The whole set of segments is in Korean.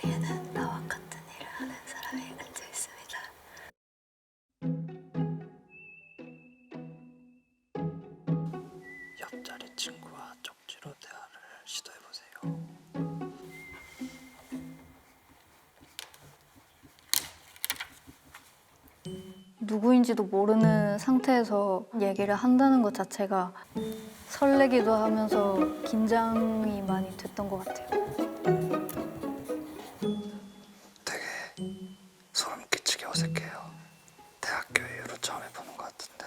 자리에는 나와 같은 일을 하는 사람이 앉아 있습니다. 옆자리 친구와 쪽지로 대화를 시도해보세요. 누구인지도 모르는 상태에서 얘기를 한다는 것 자체가 설레기도 하면서 긴장이 많이 됐던 것 같아요. 되게 소름 끼치게 어색해요. 대학교 이후로 처음 해보는 것 같은데.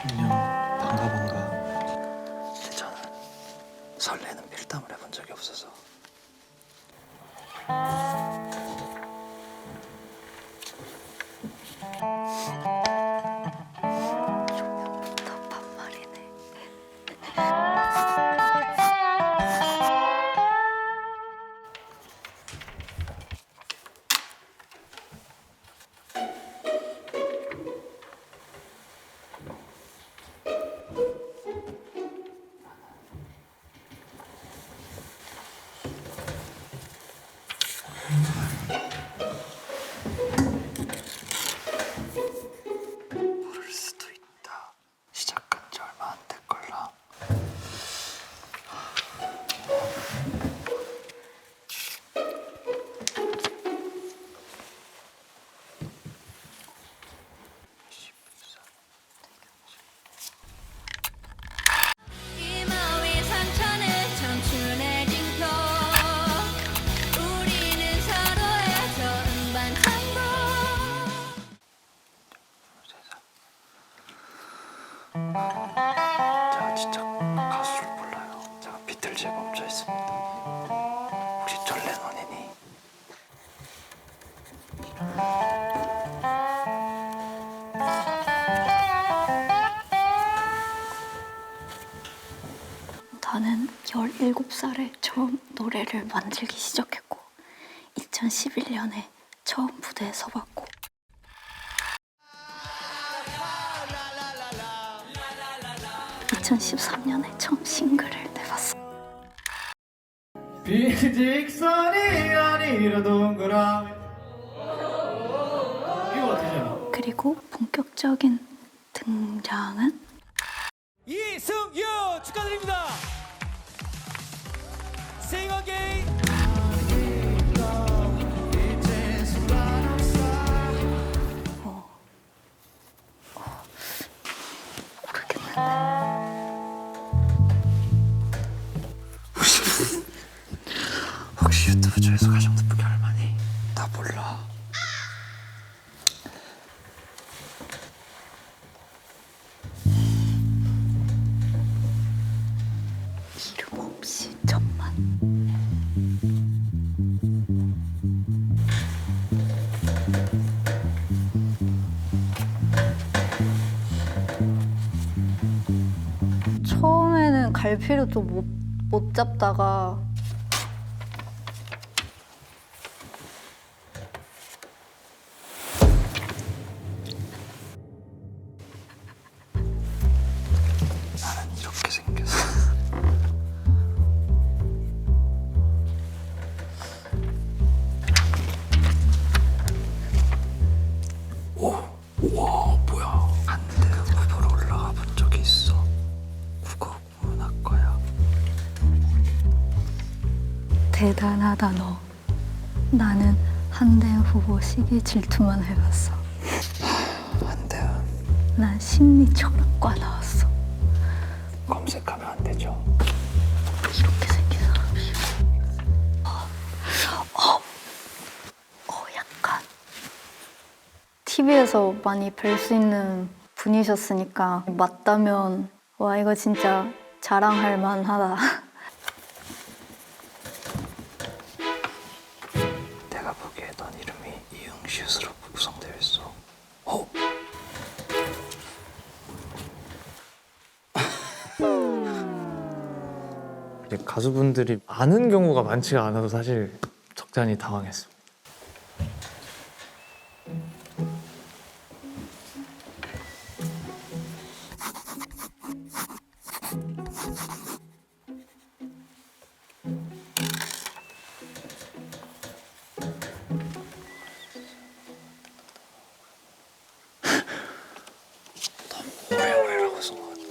안녕, 반가. 저는 설레는 밀당을 해본 적이 없어서. 조명부터 반말이네. 모를 수도 있다. 시작한 지 얼마 안 됐걸라. 이 마음의 상처는 청춘의 징표 우리는 서로의 좋은 반창고 제가 진짜 가수를 몰라요. 제가 비틀즈에 멈춰 있습니다. 혹시 존 레논이니? 나는 17살에 처음 노래를 만들기 시작했고 2011년에 처음 무대에 서봤고 2013년에 처음 싱글을 내봤어. 비직선이 아니라 동그라미 이거 같으잖아. 그리고 본격적인 등장은 이승유 축하드립니다. Sing again. 혹시 유튜브 조회수 가장 높은 게 얼마니? 나 몰라. 이름 없이 천만. 처음에는 갈피를 좀 못 잡다가 나는 이렇게 생겼어. 와, 뭐야. 한대 후보로 올라가 본 적이 있어. 국어국문학과야. 대단하다 너. 나는 한대현 후보 시기 질투만 해봤어. 한대은 난 심리 철학과 나왔어. 검색하면 안 되죠. 이렇게 생긴 사람이. 약간. TV에서 많이 뵐 수 있는 분이셨으니까 맞다면 와 이거 진짜 자랑할 만하다. 내가 보기에 넌 이름이 이응시옷으로 구성되어 있어. 어? 이제 가수분들이 아는 경우가 많지가 않아서 사실 적잖이 당황했습니다. 오래오래라고 쓴 것 같아.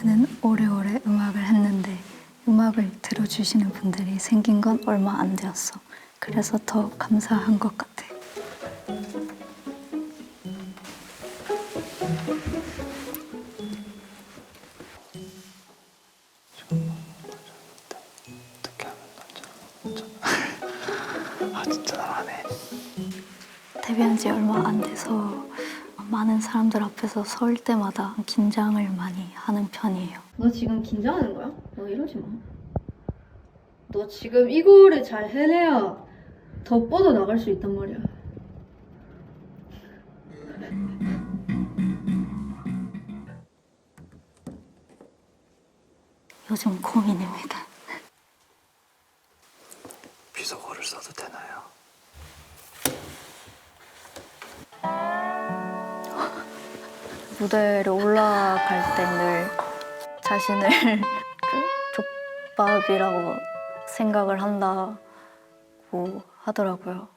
나는 오래오래 음악을 했는데 음악을 들어주시는 분들이 생긴 건 얼마 안 되었어. 그래서 더 감사한 것 같아. 어떻게 하면 넌 아 진짜 잘하네. 데뷔한 지 얼마 안 돼서 많은 사람들 앞에서 설 때마다 긴장을 많이 하는 편이에요. 너 지금 긴장하는 거야? 너 이러지 마. 너 지금 이거를 잘 해내야 더 뻗어 나갈 수 있단 말이야. 요즘 고민입니다. 비속어를 써도 되나요? 무대를 올라갈 때 늘 자신을 족밥이라고 생각을 한다고 하더라고요.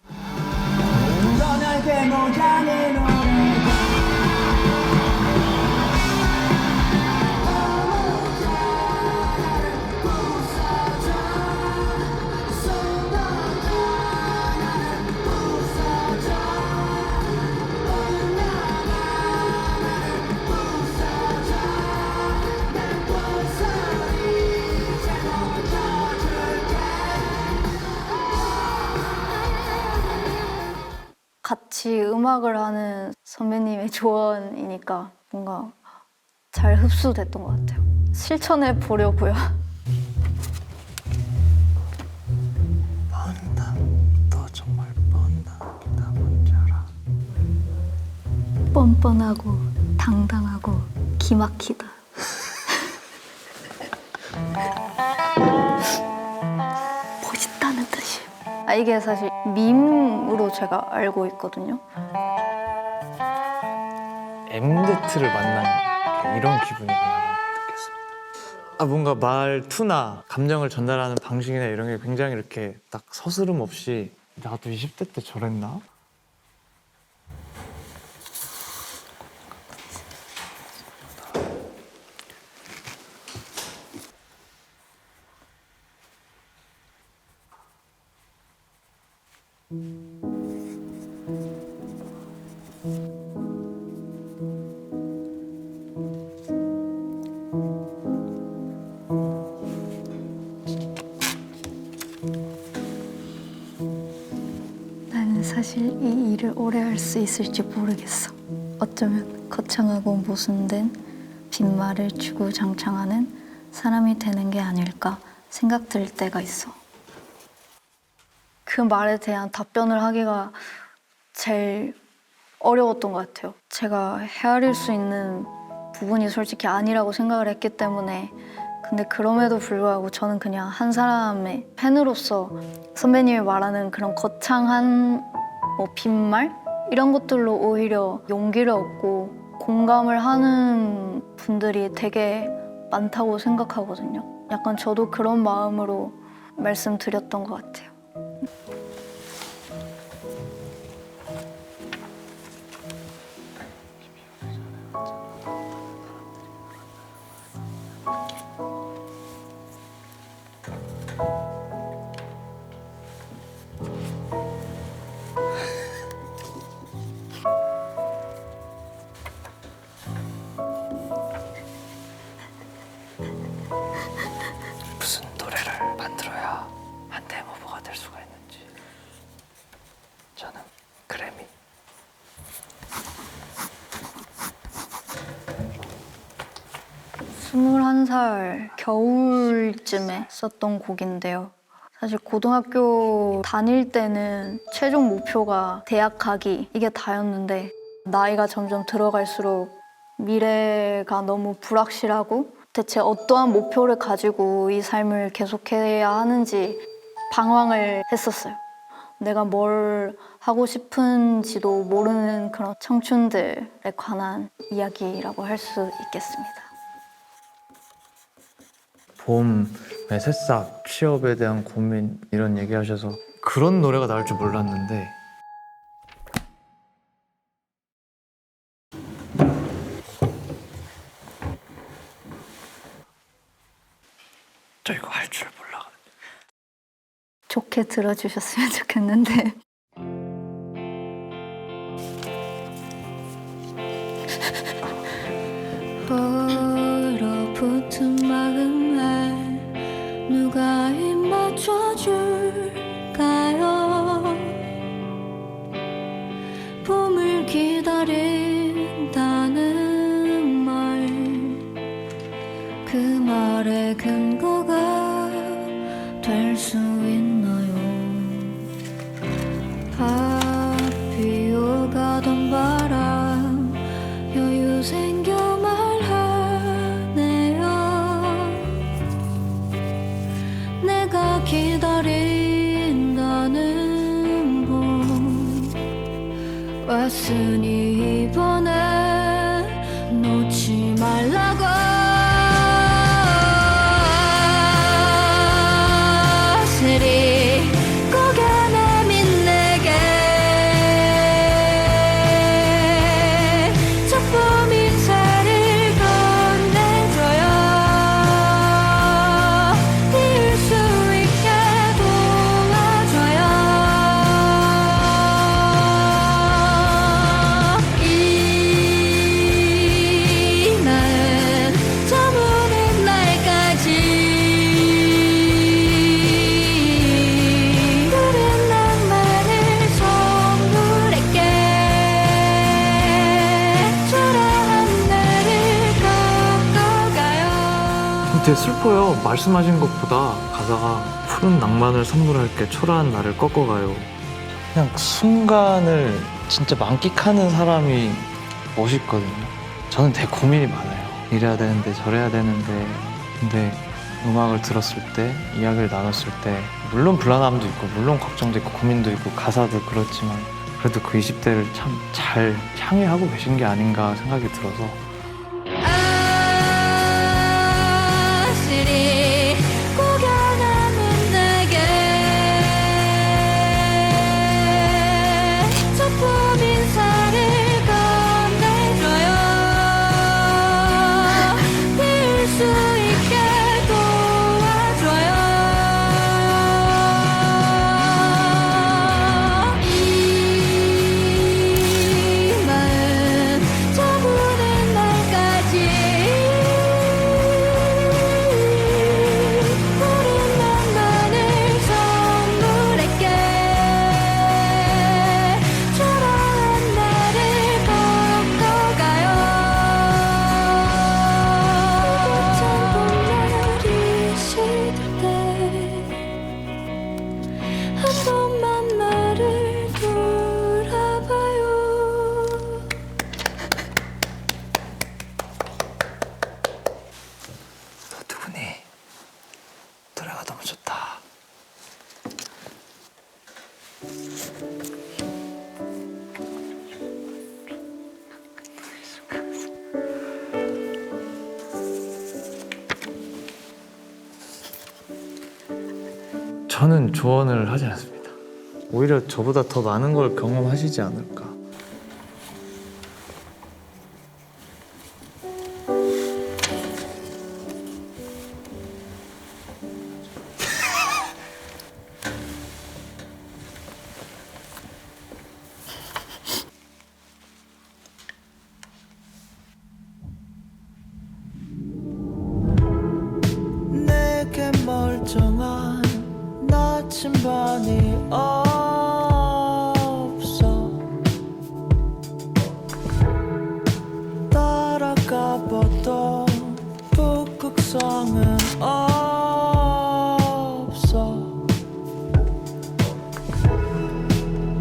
같이 음악을 하는 선배님의 조언이니까 뭔가 잘 흡수됐던 것 같아요. 실천해 보려고요. 뻔다. 너 정말 뻔다. 나 뭔지 알아. 뻔뻔하고 당당하고 기막히다. 멋있다는 뜻이에요. 이게 사실 밈으로 제가 알고 있거든요. MZ를 만난 이런 기분이구나라고 느꼈습니다. 뭔가 말투나 감정을 전달하는 방식이나 이런 게 굉장히 이렇게 딱 서스름 없이 나도 20대 때 저랬나? 나는 사실 이 일을 오래 할 수 있을지 모르겠어. 어쩌면 거창하고 모순된 빈말을 주구장창하는 사람이 되는 게 아닐까 생각 들 때가 있어. 그 말에 대한 답변을 하기가 제일 어려웠던 것 같아요. 제가 헤아릴 수 있는 부분이 솔직히 아니라고 생각을 했기 때문에. 근데 그럼에도 불구하고 저는 그냥 한 사람의 팬으로서 선배님이 말하는 그런 거창한 빈말? 이런 것들로 오히려 용기를 얻고 공감을 하는 분들이 되게 많다고 생각하거든요. 약간 저도 그런 마음으로 말씀드렸던 것 같아요. 무슨 노래를 만들어야 한 대형 후보가 될 수가 있는지. 저는 그래미. 스물한 살 겨울쯤에 썼던 곡인데요. 사실 고등학교 다닐 때는 최종 목표가 대학 가기 이게 다였는데 나이가 점점 들어갈수록 미래가 너무 불확실하고 대체 어떠한 목표를 가지고 이 삶을 계속해야 하는지 방황을 했었어요. 내가 뭘 하고 싶은지도 모르는 그런 청춘들에 관한 이야기라고 할 수 있겠습니다. 봄의 새싹, 취업에 대한 고민 이런 얘기하셔서 그런 노래가 나올 줄 몰랐는데 저 이거 할 줄 몰라. 좋게 들어주셨으면 좋겠는데 얼어붙은 마음에 누가 입 맞춰줄까요? 봄을 기다린다는 말, 그 말의 근거가 될 수 있나요? 피어가던 바람 여유 생겨 말하네요. 내가 기다린다는 봄 왔으니 이번에 놓지 말라고. 고개 내민 내게 작품 인사를 건네줘요. 피울 수 있게 도와줘요. 이 마음 저무는 날까지 되게 슬퍼요. 말씀하신 것보다 가사가 푸른 낭만을 선물할게 초라한 나를 꺾어가요. 그냥 순간을 진짜 만끽하는 사람이 멋있거든요. 저는 되게 고민이 많아요. 이래야 되는데 저래야 되는데 근데 음악을 들었을 때 이야기를 나눴을 때 물론 불안함도 있고 물론 걱정도 있고 고민도 있고 가사도 그렇지만 그래도 그 20대를 참 잘 향유하고 계신 게 아닌가 생각이 들어서 노래가 너무 좋다. 저는 조언을 하지 않습니다. 오히려 저보다 더 많은 걸 경험하시지 않을까. 내게 멀쩡한 나침반이 없어 따라가봐도 북극성은 없어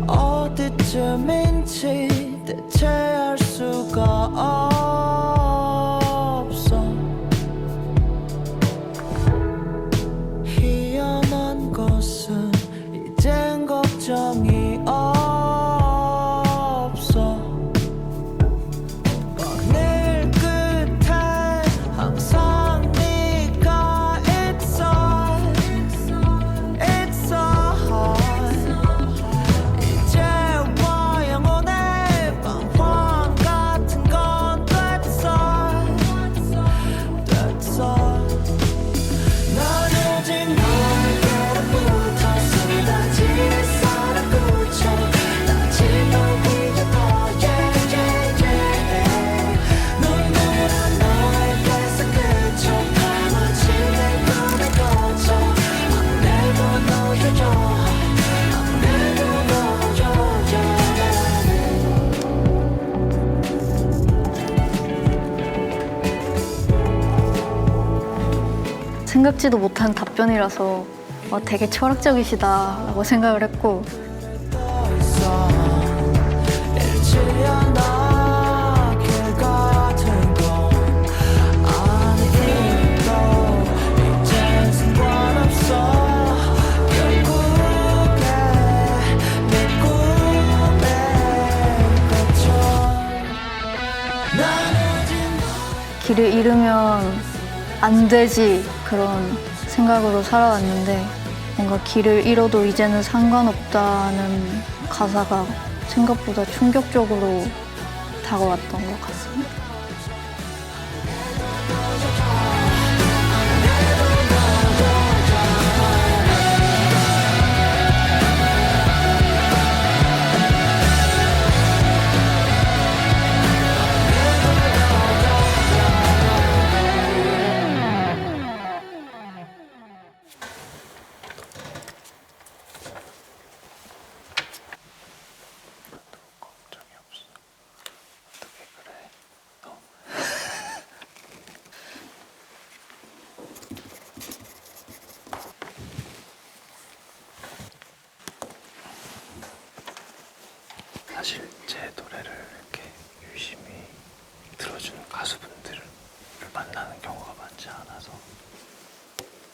어디쯤인지 대체 알 수가 없어 생각지도 못한 답변이라서 되게 철학적이시다라고 생각을 했고 더 있어 잃지 않아 길 같은 건 아니도 이젠 상관없어 결국에 내 꿈에 갇혀 길을 잃으면 안 되지 그런 생각으로 살아왔는데 뭔가 길을 잃어도 이제는 상관없다는 가사가 생각보다 충격적으로 다가왔던 것 같습니다. 걱정이 없어. 어떻게 그래? 너. 사실 제 노래를 이렇게 유심히 들어주는 가수분들을 만나는 경우가 많지 않아서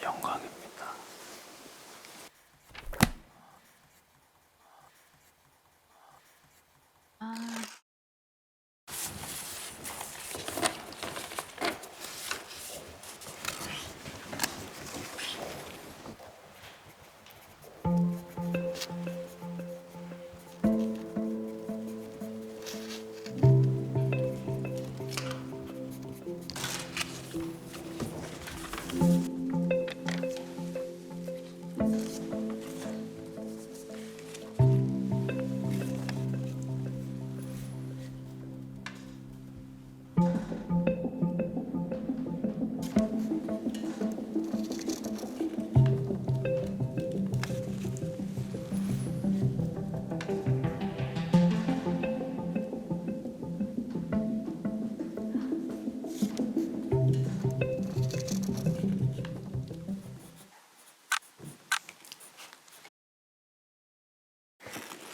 영광입니다.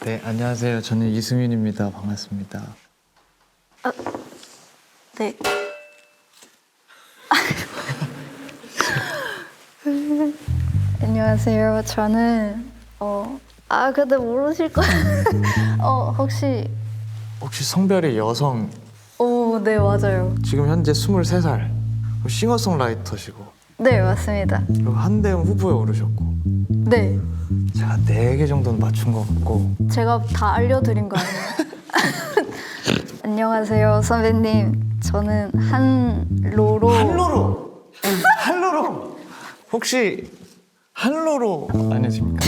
네, 안녕하세요. 저는 이승윤입니다. 반갑습니다. 네. 안녕하세요. 저는 근데 모르실 거예요. 혹시 혹시 성별이 여성, 네, 맞아요. 지금 현재 23살, 싱어송라이터시고 네, 맞습니다. 그리고 한대음 후보에 오르셨고 네. 제가 4개 정도는 맞춘 것 같고 제가 다 알려드린 거 아니에요? 안녕하세요, 선배님. 저는 한로로. 한로로! 혹시 한로로 아니십니까?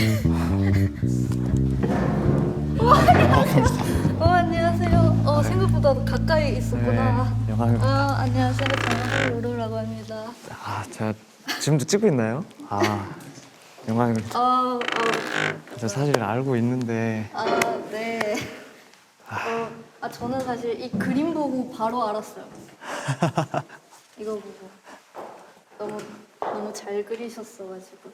안녕하세요. 생각보다 가까이 있었구나. 네, 영광입니다. 안녕하세요. 저는 한로로라고 합니다. 제가 지금도 찍고 있나요? 영광입니다. 저 사실 알고 있는데 네. 저는 사실 이 그림 보고 바로 알았어요. 이거 보고 너무 잘 그리셨어가지고.